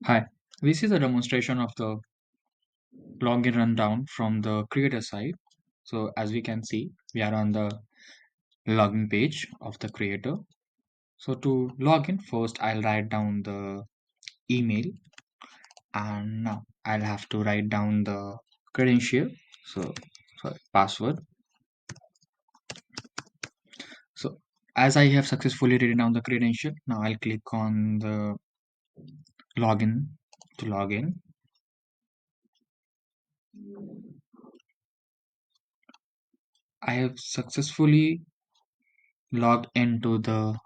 Hi, this is a demonstration of the login rundown from the creator side. So as we can see, we are on the login page of the creator. So to log in, first I'll write down the email and now I'll have to write down the credential. So sorry, password. So as I have successfully written down the credential, now I'll click on the login to log in. I have successfully logged into the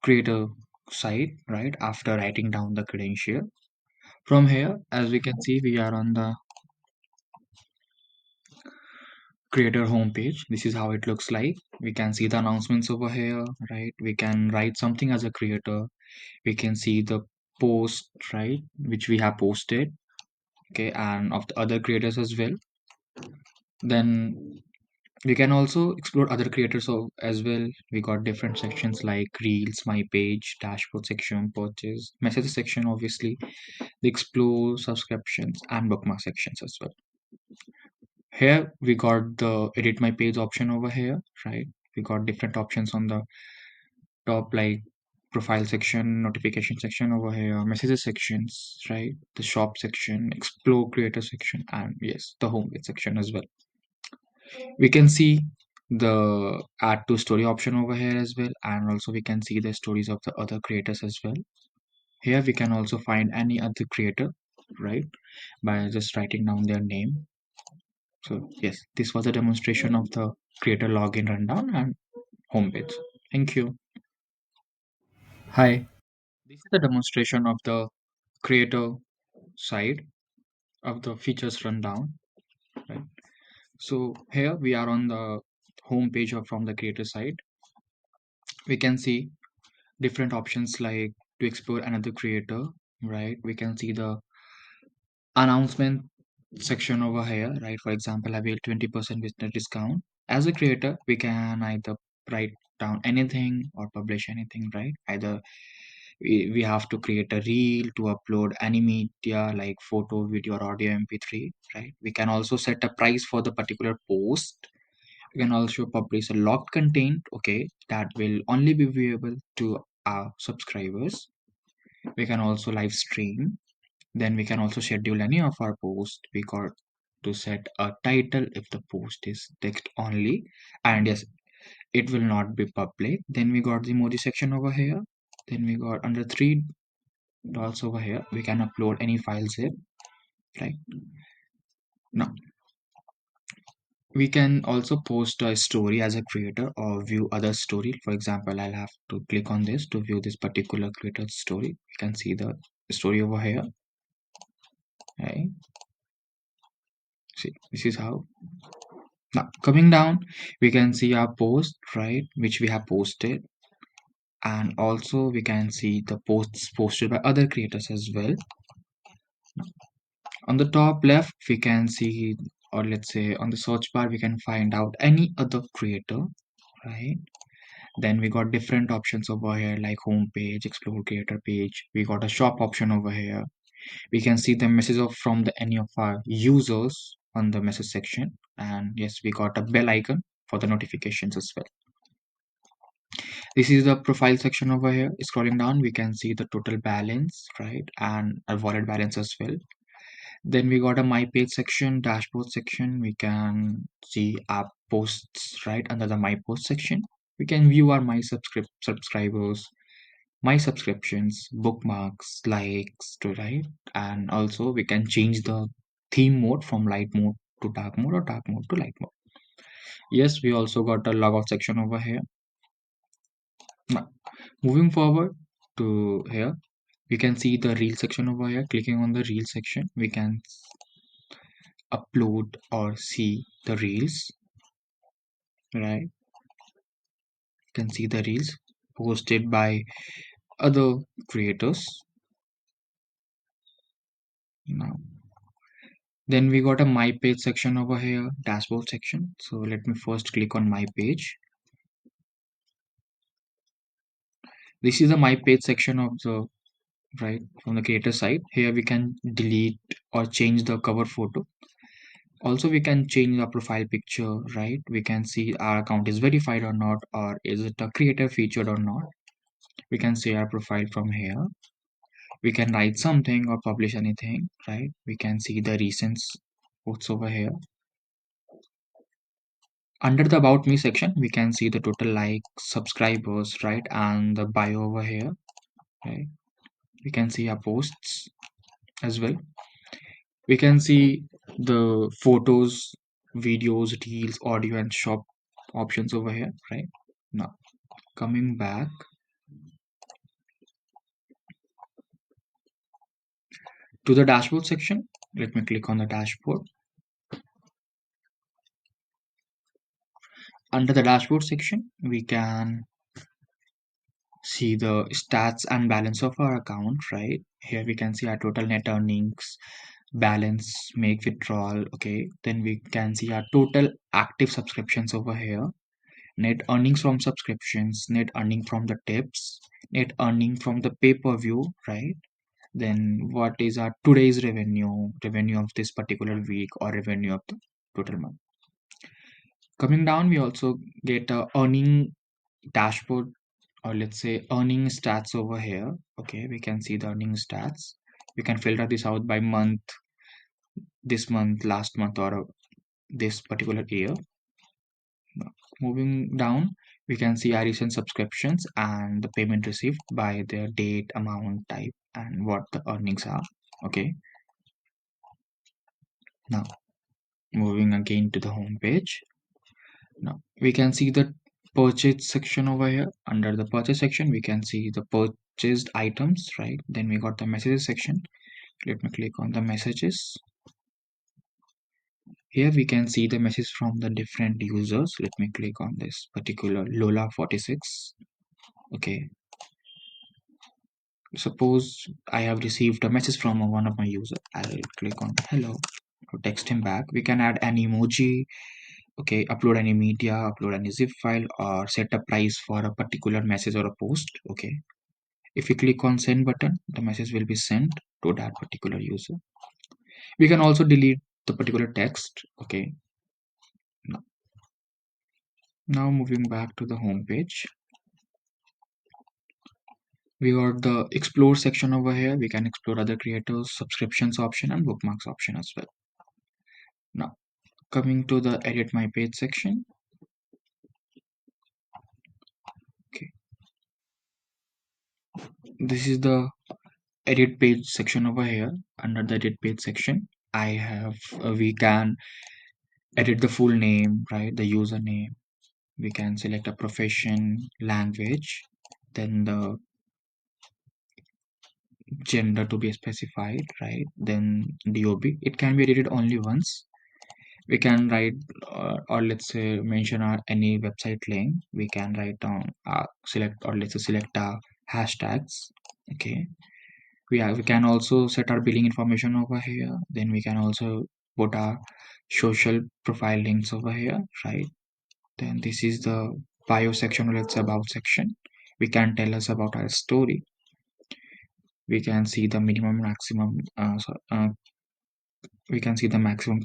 creator site right after writing down the credential. From here, as we can see, we are on the creator homepage. This is how it looks like. We can see the announcements over here, right? We can write something as a creator. We can see the post, right, which we have posted, okay, and of the other creators as well. Then we can also explore other creators as well. We got different sections like reels, my page, dashboard section, purchase, message section, obviously, the explore, subscriptions, and bookmark sections as well. Here we got the edit my page option over here, right? We got different options on the top, like profile section, notification section over here, messages sections, right? The shop section, explore creator section, and yes, the home page section as well. We can see the add to story option over here as well, and also we can see the stories of the other creators as well. Here we can also find any other creator, right, by just writing down their name. So yes, this was a demonstration of the creator login rundown and homepage. Thank you. Hi, this is the demonstration of the creator side of the features rundown. Right. So here we are on the homepage of from the creator side. We can see different options like to explore another creator. Right. We can see the announcement section over here, right? For example, avail 20% business discount. As a creator, we can either write down anything or publish anything, right? Either we have to create a reel to upload any media like photo, video, or audio MP3, right? We can also set a price for the particular post. We can also publish a locked content, okay, that will only be viewable to our subscribers. We can also live stream, then we can also schedule any of our posts. We got to set a title if the post is text only. And yes, it will not be public. Then we got the emoji section over here. Then we got under three dots over here. We can upload any files here, right? Now, we can also post a story as a creator or view other story. For example, I'll have to click on this to view this particular creator's story. We can see the story over here, right? See, this is how. Now, coming down, we can see our post, right, which we have posted, and also we can see the posts posted by other creators as well. On the top left, we can see, or let's say on the search bar, we can find out any other creator, right? Then we got different options over here like home page, explore creator page. We got a shop option over here. We can see the message of from the any of our users on the message section. And yes, we got a bell icon for the notifications as well. This is the profile section over here. Scrolling down, we can see the total balance, right? And a wallet balance as well. Then we got a my page section, dashboard section. We can see our posts, right? Under the my post section. We can view our my subscribers, my subscriptions, bookmarks, likes to right. And also we can change the theme mode from light mode to dark mode or dark mode to light mode. Yes, we also got a logout section over here. Now, moving forward to here, we can see the reel section over here. Clicking on the reel section, we can upload or see the reels, right? You can see the reels posted by other creators. Now, then we got a my page section over here, dashboard section. So let me first click on my page. This is the my page section of the right, from the creator side. Here we can delete or change the cover photo. Also we can change the profile picture, right? We can see our account is verified or not, or is it a creator featured or not. We can see our profile from here. We can write something or publish anything, right? We can see the recent posts over here. Under the about me section, we can see the total likes, subscribers, right, and the bio over here, right? We can see our posts as well. We can see the photos, videos, reels, audio, and shop options over here, right? Now, coming back to the dashboard section, let me click on the dashboard. Under the dashboard section, we can see the stats and balance of our account, right? Here we can see our total net earnings, balance, make withdrawal. Okay, then we can see our total active subscriptions over here, net earnings from subscriptions, net earning from the tips, net earning from the pay-per-view, right? Then what is our today's revenue of this particular week, or revenue of the total month. Coming down, we also get a earning dashboard, or let's say earning stats over here. Okay, we can see the earning stats. We can filter this out by month, this month, last month, or this particular year. Now, moving down, we can see our recent subscriptions and the payment received by their date, amount, type, and what the earnings are. Okay, now moving again to the home page. Now we can see the purchase section over here. Under the purchase section, we can see the purchased items, right? Then we got the messages section. Let me click on the messages. Here we can see the message from the different users. Let me click on this particular Lola46. Okay, suppose I have received a message from one of my users. I'll click on hello to text him back. We can add an emoji. Okay, upload any media, upload any zip file, or set a price for a particular message or a post. Okay, if we click on send button, the message will be sent to that particular user. We can also delete the particular text. Okay, now moving back to the home page, we got the explore section over here. We can explore other creators, subscriptions option, and bookmarks option as well. Now coming to the edit my page section. Okay, this is the edit page section over here. Under the edit page section, I have we can edit the full name, right, the username. We can select a profession, language, then the gender to be specified, right, then DOB. It can be edited only once. We can write or let's say mention our any website link. We can write down select, or let's say select hashtags. Okay, we can also set our billing information over here. Then we can also put our social profile links over here, right? Then this is the bio section, or let's say about section. We can tell us about our story. We can see the minimum maximum we can see the maximum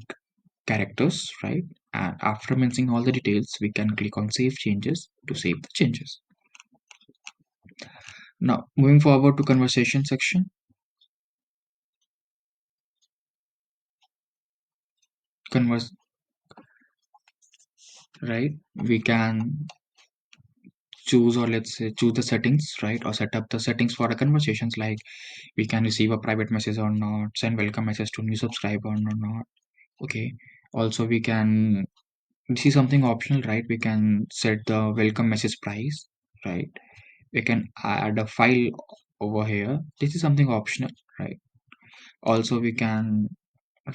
characters, right? And after mentioning all the details, we can click on save changes to save the changes. Now moving forward to conversation section. Converse, right, we can choose, or let's say choose the settings, right, or set up the settings for the conversations, like we can receive a private message or not, send welcome message to new subscriber or not. Okay, also we can, this is something optional, right? We can set the welcome message price, right? We can add a file over here. This is something optional, right? Also we can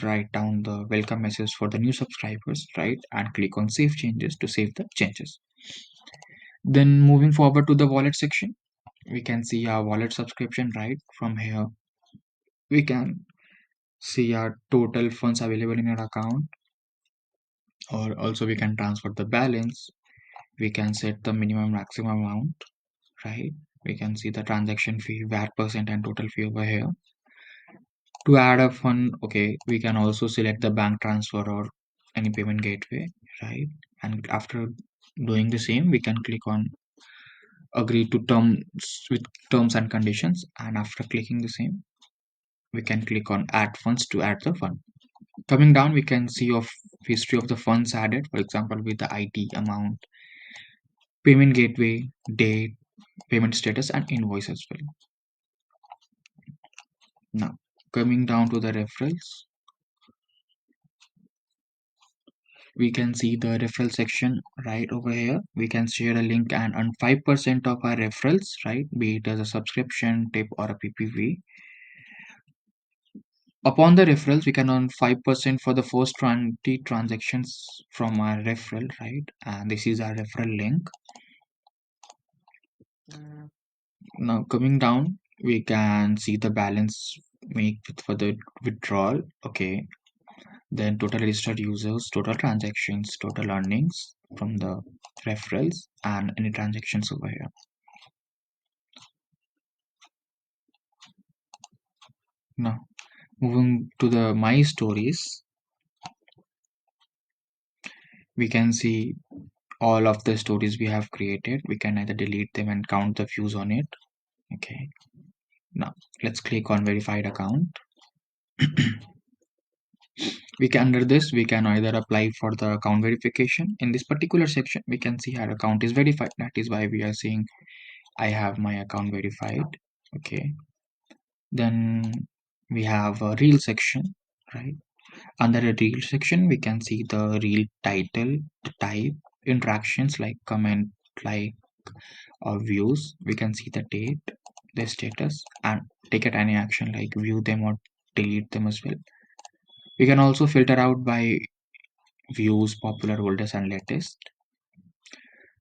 write down the welcome message for the new subscribers, right, and click on save changes to save the changes. Then moving forward to the wallet section, we can see our wallet subscription, right? From here we can see our total funds available in our account, or also we can transfer the balance. We can set the minimum maximum amount, right? We can see the transaction fee, VAT percent, and total fee over here. To add a fund, okay, we can also select the bank transfer or any payment gateway, right? And after doing the same, we can click on agree to terms with terms and conditions. And after clicking the same, we can click on add funds to add the fund. Coming down, we can see of history of the funds added, for example, with the ID, amount, payment gateway, date, payment status, and invoice as well. Now, coming down to the referrals, we can see the referral section right over here. We can share a link and earn 5% of our referrals, right? Be it as a subscription, tip, or a PPV. Upon the referrals, we can earn 5% for the first 20 transactions from our referral, right? And this is our referral link. Now, coming down, we can see the balance make for the withdrawal. Okay. Then total registered users, total transactions, total earnings from the referrals, and any transactions over here. Now, moving to the my stories, we can see all of the stories we have created. We can either delete them and count the views on it. Okay. Now, let's click on verified account. We can, under this, we can either apply for the account verification. In this particular section, we can see our account is verified. That is why we are saying I have my account verified. Okay. Then we have a reel section, right? Under a reel section, we can see the reel title, the type, interactions like comment, like, or views. We can see the date, the status, and take it any action like view them or delete them as well. We can also filter out by views, popular, oldest, and latest.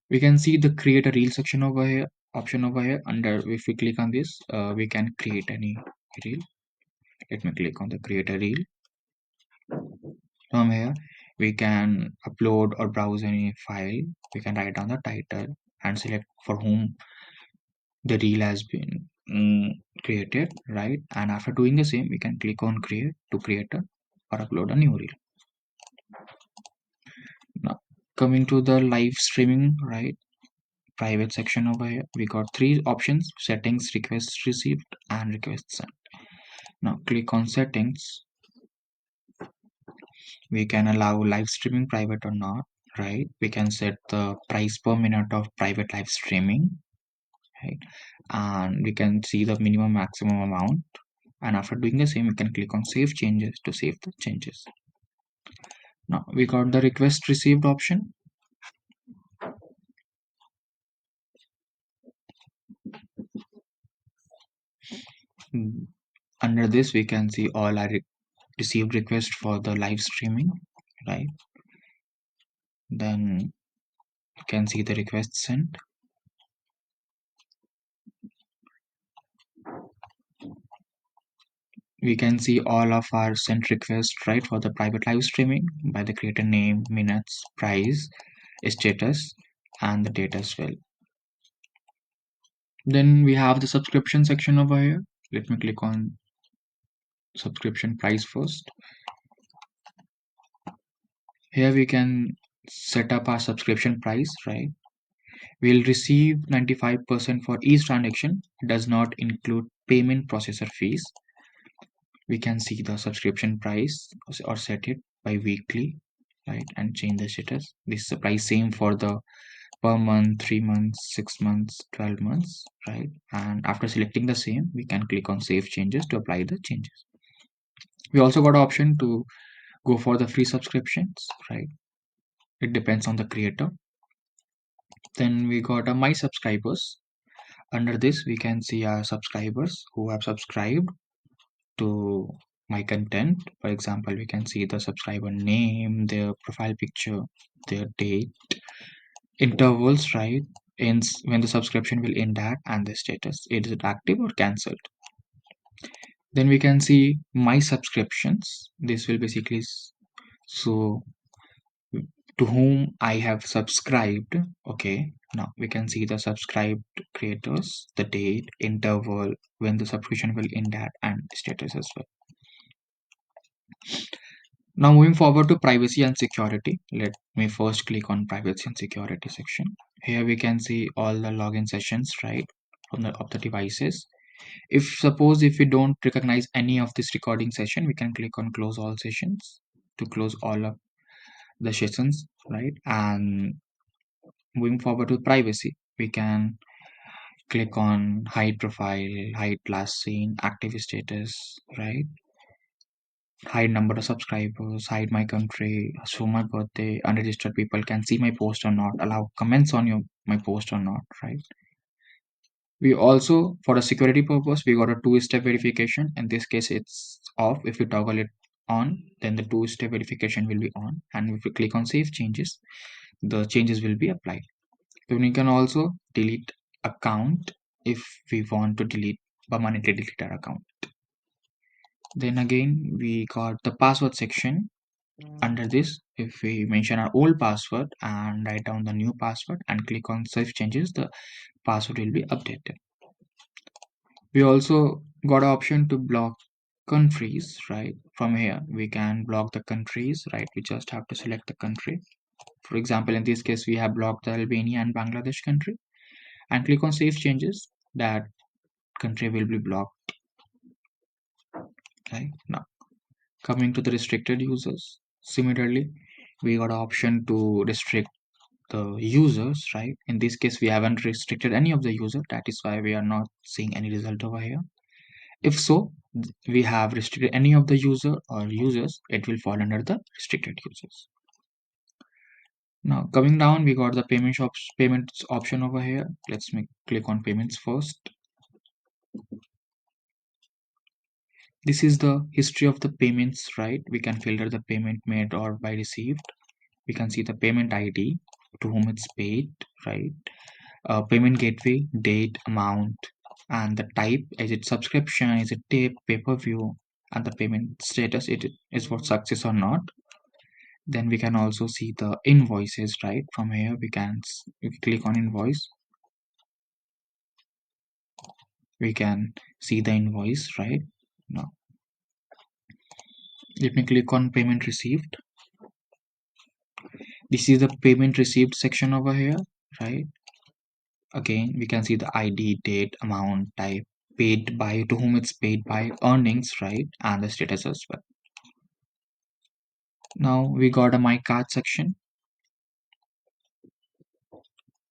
We can see the create a reel section over here, option over here. Under, if we click on this, we can create any reel. Let me click on the create a reel. From here, we can upload or browse any file. We can write down the title and select for whom the reel has been created, right? And after doing the same, we can click on create to create a or upload a new reel. Now, coming to the live streaming, right? Private section over here, we got three options: settings, requests received, and requests sent. Now, click on settings. We can allow live streaming private or not, right? We can set the price per minute of private live streaming, right? And we can see the minimum maximum amount. And after doing the same, we can click on save changes to save the changes. Now we got the request received option. Under this, we can see all our received requests for the live streaming, right? Then you can see the request sent. We can see all of our sent requests, right, for the private live streaming by the creator name, minutes, price, status, and the date as well. Then we have the subscription section over here. Let me click on subscription price first. Here we can set up our subscription price, right? We'll receive 95% for each transaction. It does not include payment processor fees. We can see the subscription price or set it by weekly, right? And change the status. This is the price same for the per month, 3 months, 6 months, 12 months, right? And after selecting the same, we can click on save changes to apply the changes. We also got option to go for the free subscriptions, right? It depends on the creator. Then we got a my subscribers. Under this, we can see our subscribers who have subscribed to my content. For example, we can see the subscriber name, their profile picture, their date, intervals, right? Ends when the subscription will end at, and the status. Is it active or cancelled? Then we can see my subscriptions. This will basically so to whom I have subscribed. Okay, now we can see the subscribed creators, the date, interval, when the subscription will end at, and status as well. Now moving forward to privacy and security, let me first click on privacy and security section. Here we can see all the login sessions, right, from the of the devices. If we don't recognize any of this recording session, we can click on close all sessions to close all of the sessions, right? And moving forward to privacy, we can click on hide profile, hide last seen, active status, right? Hide number of subscribers, hide my country, show my birthday, unregistered people can see my post or not, allow comments on your my post or not, right? We also, for a security purpose, we got a two-step verification. In this case, it's off. If we toggle it on, then the two-step verification will be on. And if we click on save changes, the changes will be applied. Then we can also delete account if we want to permanently delete our account. Then again, we got the password section. Under this, if we mention our old password and write down the new password and click on save changes, the password will be updated. We also got an option to block countries, right? From here we can block the countries, right? We just have to select the country. For example, in this case we have blocked the Albania and Bangladesh country, and click on save changes. That country will be blocked. Right now, coming to the restricted users, similarly we got an option to restrict the users, right? In this case we haven't restricted any of the user, that is why we are not seeing any result over here. If so, we have restricted any of the user or users, it will fall under the restricted users. Now coming down, we got the payments option over here. Let's click on payments first. This is the history of the payments, right? We can filter the payment made or by received. We can see the payment ID, to whom it's paid, right? Payment gateway, date, amount, and the type. Is it subscription? Is it tip, pay-per-view? And the payment status, it is for success or not. Then we can also see the invoices, right? From here we click on invoice, we can see the invoice, right? Now let me click on payment received. This is the payment received section over here, right? Again, we can see the ID, date, amount, type, paid by, to whom it's paid by, earnings, right? And the status as well. Now we got a my card section.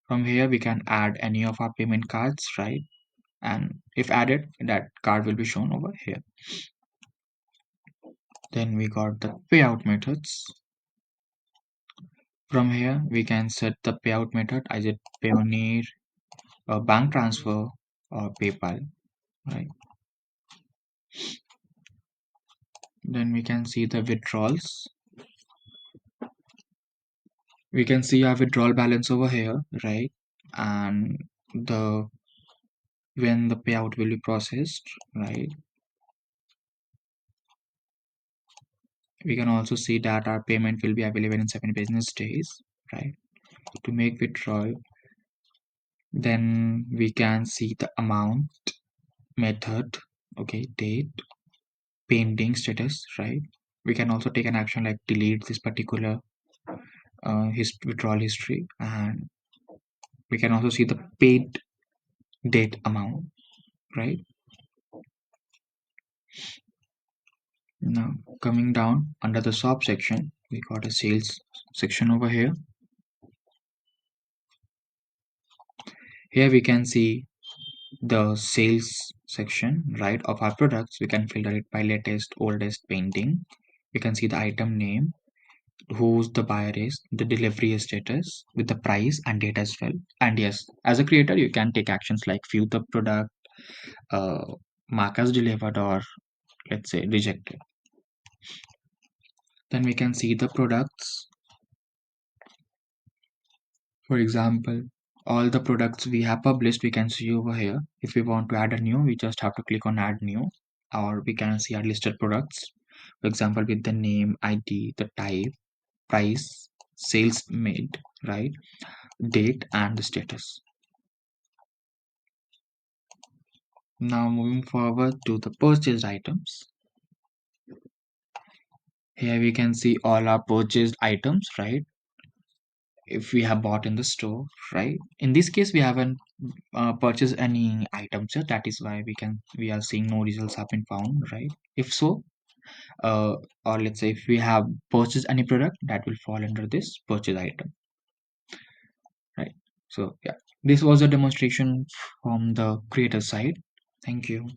From here we can add any of our payment cards, right? And if added, that card will be shown over here. Then we got the payout methods. From here we can set the payout method, as it Payoneer, bank transfer, or PayPal, right? Then we can see the withdrawals. We can see our withdrawal balance over here, right? And the when the payout will be processed, right? We can also see that our payment will be available in 7 business days, right? To make withdrawal, then we can see the amount, method, okay, date, pending status, right? We can also take an action like delete this particular withdrawal history, and we can also see the paid date amount, right? Now coming down under the shop section, we got a sales section over here. Here we can see the sales section, right, of our products. We can filter it by latest, oldest, painting. We can see the item name, who's the buyer is, the delivery status with the price and date as well. And yes, as a creator, you can take actions like view the product, uh, mark as delivered, or let's say rejected. Then we can see the products. For example, all the products we have published, we can see over here. If we want to add a new, we just have to click on add new, or we can see our listed products. For example, with the name, ID, the type, price, sales made, right, date and the status. Now moving forward to the purchased items. Here we can see all our purchased items, right? If we have bought in the store, right? In this case, we haven't purchased any items yet. That is why we are seeing no results have been found, right? If so, uh, or let's say if we have purchased any product, that will fall under this purchase item, right? So yeah, this was a demonstration from the creator side. Thank you.